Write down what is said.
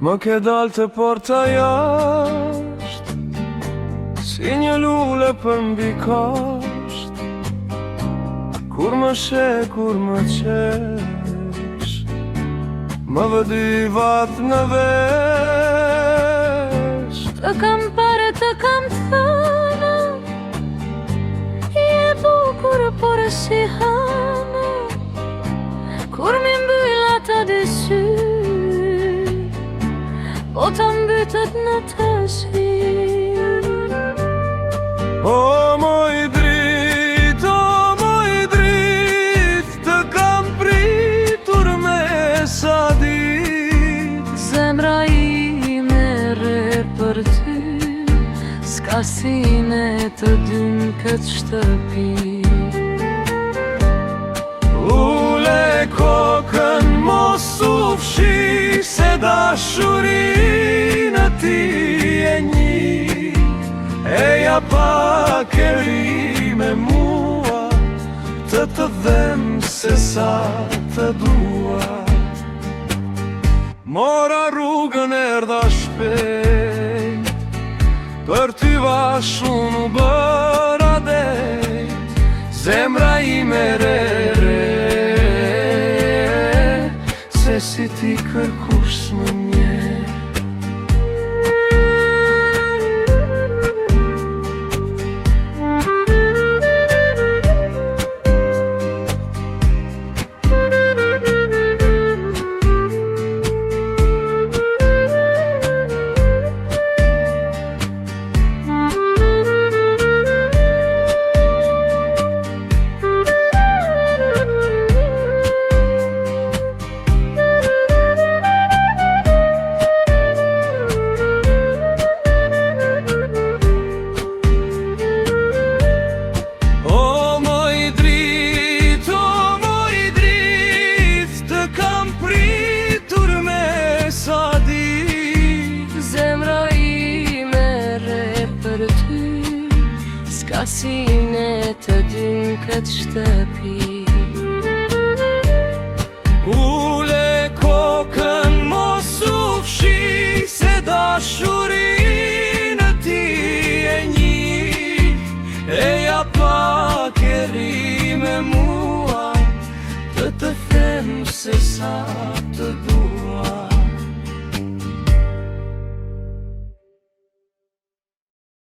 Më ke dal të porta jasht, si një lule për mbi kasht. Kur më she, kur më qesh, më vëdivat në vesh. Të kam pare, të kam thënë, je bukur, por e si hënë. Kur mi mbyll ata dy sy, bota mbytet në të si. O moj drit, të kam pritur me sa dit. Zemra ime re për ty, s'ka sine të dyn këtë shtëpi. Ule kokën mos u fshi, se dashurinë ti e një. Eja pak e ri me mua, të dhem se sa të dua. Mora rrugën erdha shpejt, për ty vashun u bëra dejt. Zemra ime re, se si ti kërkush më nje. S'ka sine të dyn këtë shtëpi. Ule kokën mos u fshi, se dashurinë ti e një. Eja pak e ri me mua, të them se sa të du.